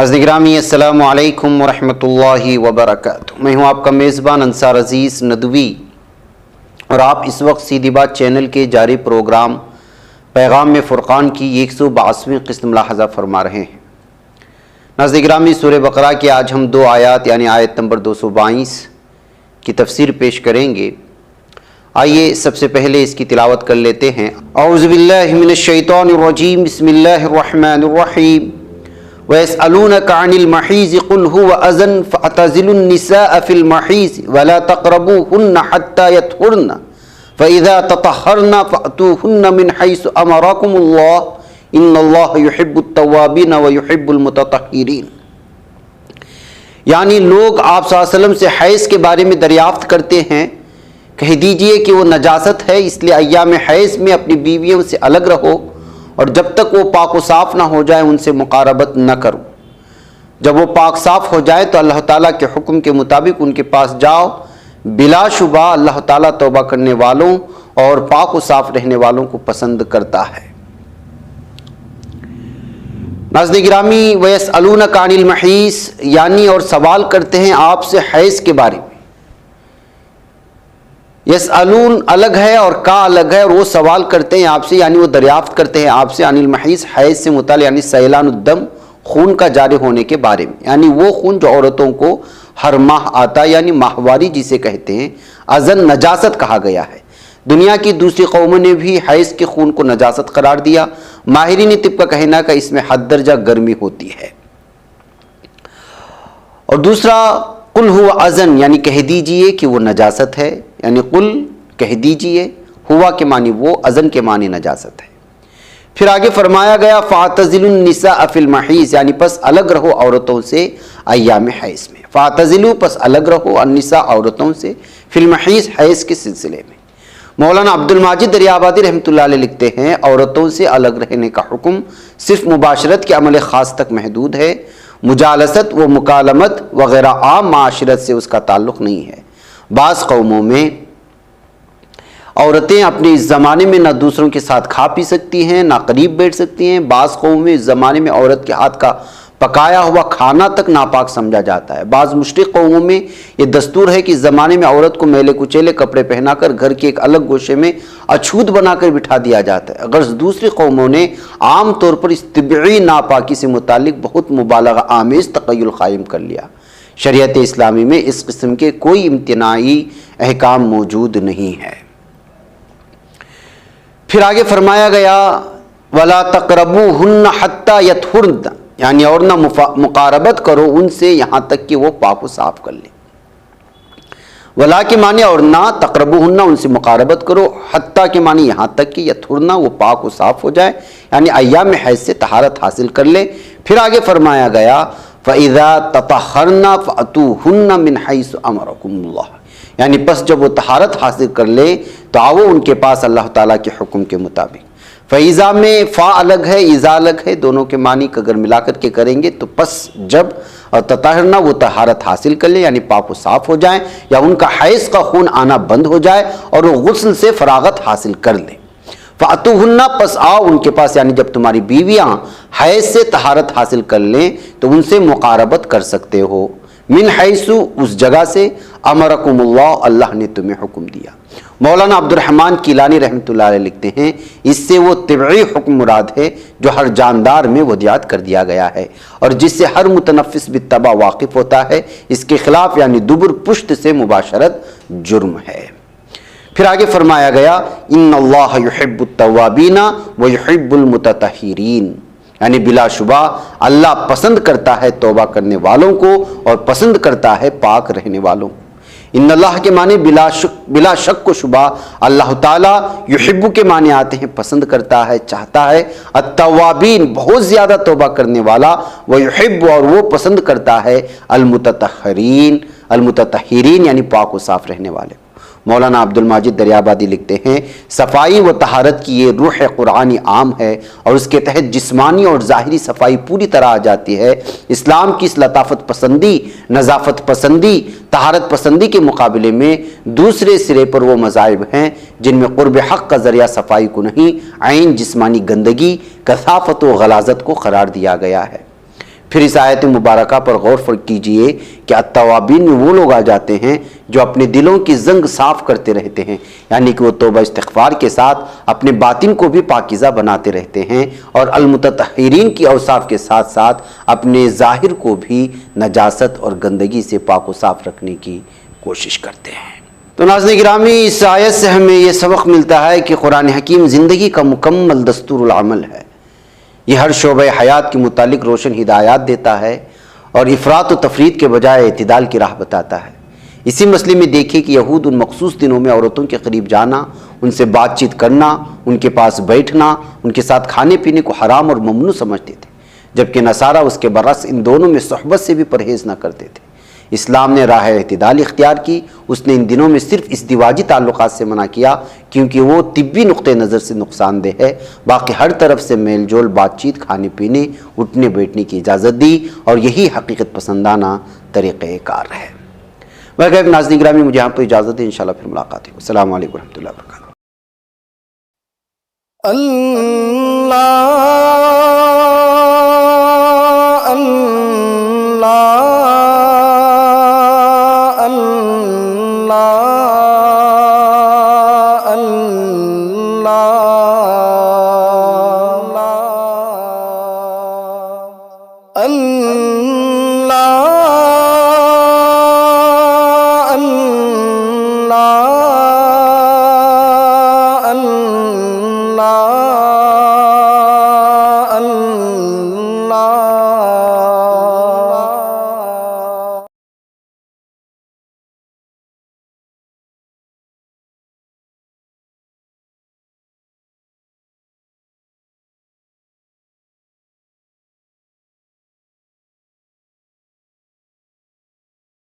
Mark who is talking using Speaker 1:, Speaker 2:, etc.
Speaker 1: नाज़रीन गिरामी अस्सलामु अलैकुम वरहमतुल्लाहि वबरकातुहू। मैं हूँ आपका मेज़बान अंसार अज़ीज़ नदवी और आप इस वक्त सीधी बात चैनल के जारी प्रोग्राम पैगाम में फ़ुरक़ान की 182वीं क़िस्त मुलाहज़ा फरमा रहे हैं। नाज़रीन गिरामी सूरह बक़रा की आज हम दो आयत यानी आयत नंबर 222 की तफसीर पेश करेंगे। आइए सबसे पहले इसकी तिलावत कर लेते हैं। औज़ु बिल्लाहि मिनश शैतानिर रजीम, बिस्मिल्लाहिर रहमानिर रहीम। वयसअलूनका अनिल महीज़ क़ुल हुवा अज़न फ़अतज़िलुन निसाअ फ़िल महीज़ वला तक़रबूहुन्ना हत्ता यत्हुरन फ़इज़ा ततहहरन फ़अतूहुन्ना मिन हैसु अमरकुमुल्लाह इन्नल्लाह युहिब्बुत तव्वाबीन व युहिब्बुल मुततह्हिरीन। यानी लोग आप सल्लल्लाहु अलैहि वसल्लम से हैज़ के बारे में दरियाफ्त करते हैं, कह दीजिए कि वो नजासत है, इसलिए अय्याम हैज़ में अपनी बीवियों से अलग रहो और जब तक वो पाक व साफ़ ना हो जाए उनसे मुक़ारबत न करो। जब वो पाक साफ़ हो जाए तो अल्लाह ताला के हुक्म के मुताबिक उनके पास जाओ। बिलाशुबा अल्लाह ताला तौबा करने वालों और पाक व साफ़ रहने वालों को पसंद करता है। नाज़रीन गिरामी, वयसअलूनका अनिल महीज़ यानी और सवाल करते हैं आपसे हैज़ के बारे में। यसअलून अलग है और का अलग है, और वो सवाल करते हैं आपसे यानी वो दरियाफ्त करते हैं आपसे अनिल महीज़ हैज़ से मुताल यानी सैलानुद्दम खून का जारी होने के बारे में, यानी वो खून जो औरतों को हर माह आता यानी माहवारी जिसे कहते हैं। अज़न नजासत कहा गया है। दुनिया की दूसरी कौमों ने भी हैज़ के खून को नजासत करार दिया। माहिरीन तिब का कहना का इसमें हद दर्जा गर्मी होती है। और दूसरा कुल हुआ अज़न यानी कह दीजिए कि वो नजासत है, यानी कुल कह दीजिए, हुआ के मानी वो, अज़न के मानी नजासत है। फिर आगे फरमाया गया फ़ातज़िलुन निसाअ फ़िल महीज़ यानी पस अलग रहो औरतों से अय्याम हैज़ में। फ़ातज़िलु पस अलग रहो अन्निसा औरतों से फ़िल महीज़ हैज़ के सिलसिले में। मौलाना अब्दुल माजिद दरियाबादी रहमतुल्लाह अलैह लिखते हैं औरतों से अलग रहने का हुक्म सिर्फ मुबाशरत के अमल ख़ास तक महदूद है। मुजालसत व मुकालमत वगैरह आम माशरत से उसका ताल्लुक़ नहीं है। बाज़ कौमों में औरतें अपने इस ज़माने में ना दूसरों के साथ खा पी सकती हैं, ना करीब बैठ सकती हैं। बाज़ कौमों में इस ज़माने में औरत के हाथ का पकाया हुआ खाना तक नापाक समझा जाता है। बाज़ मुश्रिक कौमों में ये दस्तूर है कि इस ज़माने में औरत को मैले कुचेले कपड़े पहनाकर घर के एक अलग गोशे में अछूत बनाकर बिठा दिया जाता है। अगर दूसरी कौमों ने आम तौर पर इस तिबई नापाकी से मुतालिक बहुत मुबालगा आमेज़ तक़य्युल क़ायम कर लिया। शरीयत इस्लामी में इस किस्म के कोई इम्तिनाई अहकाम मौजूद नहीं है। फिर आगे फरमाया गया वला तक़रबूहुन्ना हत्ता यत्हुरन यानी और ना मुक़ारबत करो उनसे यहाँ तक कि वो पाक व साफ़ कर ले। वला के माने और ना, तक़रबूहुन्ना उनसे मुक़ारबत करो, हत्ता के माने यहाँ तक कि यत्हुरना वो पाक व साफ़ हो जाए यानी अय्याम हैज़ से तहारत हासिल कर ले। फिर आगे फरमाया गया फ़इज़ा ततहहरना फ़अतूहुन्ना मिन हैसु अमरकुमुल्लाह यानी बस जब वो तहारत हासिल कर ले तो आओ उनके पास अल्लाह ताला के हुक्म के मुताबिक। फ़इज़ा में फ़ा अलग है, इज़ा अलग है, दोनों के मानी का अगर मिला करके करेंगे तो बस जब और ततहरना वो तहारत हासिल कर ले यानी पाक व साफ़ हो जाए या उनका हैज़ का खून आना बंद हो जाए और वो गुस्ल से फ़रागत हासिल कर ले। फ़अतूहुन्ना पस आओ उनके पास यानी जब तुम्हारी बीवियाँ हैज़ से तहारत हासिल कर लें तो उनसे मुक़ारबत कर सकते हो। मिन हैसु उस जगह से अमरकुमुल्लाह अल्लाह ने तुम्हें हुक्म दिया। मौलाना अब्दुर्रहमान कीलानी रहमतुल्लाह अलैह लिखते हैं इससे वो तिबई हुक्म मुराद है जो हर जानदार में वदियात कर दिया गया है और जिससे हर मुतनफ़िस बित्तबा वाकिफ़ होता है। इसके खिलाफ यानी दुबर पुश्त से मुबाशरत जुर्म है। फिर आगे फरमाया गया इन्नल्लाह युहिब्बुत तव्वाबीना व युहिब्बुल मुततह्हिरीन यानी बिलाशुबा अल्लाह पसंद करता है तौबा करने वालों को और पसंद करता है पाक रहने वालों को। इन्नल्लाह के माने बिला शक व शुबा अल्लाह ताला युहिब्बु के माने आते हैं पसंद करता है, चाहता है। अत्तवाबीन बहुत ज़्यादा तौबा करने वाला, व युहिब्बु और वो पसंद करता है अलमुततह्हिरीन यानी पाक व साफ़ रहने वाले। मौलाना अब्दुल माजिद दरियाबादी लिखते हैं सफ़ाई व तहारत की ये रूह कुरानी आम है और उसके तहत जिस्मानी और ज़ाहिरी सफ़ाई पूरी तरह आ जाती है। इस्लाम की इस लताफ़त पसंदी, नज़ाफ़त पसंदी, तहारत पसंदी के मुकाबले में दूसरे सिरे पर वो मज़ाहिब हैं जिनमें क़ुर्ब हक़ का ज़रिया सफ़ाई को नहीं, ऐन जिस्मानी गंदगी, कसाफ़त व गलाज़त को क़रार दिया गया है। پھر اس آیت مبارکہ پر غور کیجئے کہ التوابین میں وہ لوگ آ جاتے ہیں جو اپنے دلوں کی زنگ صاف کرتے رہتے ہیں، یعنی کہ وہ توبہ استغفار کے ساتھ اپنے باطن کو بھی پاکیزہ بناتے رہتے ہیں، اور المتطہرین کی اوصاف کے ساتھ ساتھ اپنے ظاہر کو بھی نجاست اور گندگی سے پاک و صاف رکھنے کی کوشش کرتے ہیں۔ تو ناظرین گرامی، اس آیت سے ہمیں یہ سبق ملتا ہے کہ قرآن حکیم زندگی کا مکمل دستور العمل ہے۔ یہ ہر شعبہ حیات کے متعلق روشن ہدایات دیتا ہے اور افراط و تفرید کے بجائے اعتدال کی راہ بتاتا ہے۔ اسی مسئلے میں دیکھیں کہ یہود ان مخصوص دنوں میں عورتوں کے قریب جانا، ان سے بات چیت کرنا، ان کے پاس بیٹھنا، ان کے ساتھ کھانے پینے کو حرام اور ممنوع سمجھتے تھے، جبکہ نصارہ اس کے برعکس ان دونوں میں صحبت سے بھی پرہیز نہ کرتے تھے۔ اسلام نے راہ اعتدال اختیار کی۔ اس نے ان دنوں میں صرف ازدواجی تعلقات سے منع کیا کیونکہ وہ طبی نقطہ نظر سے نقصان دہ ہے، باقی ہر طرف سے میل جول، بات چیت، کھانے پینے، اٹھنے بیٹھنے کی اجازت دی، اور یہی حقیقت پسندانہ طریقہ کار ہے۔ وغیرہ ناظرین گرامی، مجھے یہاں پہ اجازت ہے، انشاءاللہ پھر ملاقات ہے۔ السلام علیکم ورحمۃ اللہ وبرکاتہ۔
Speaker 2: اللہ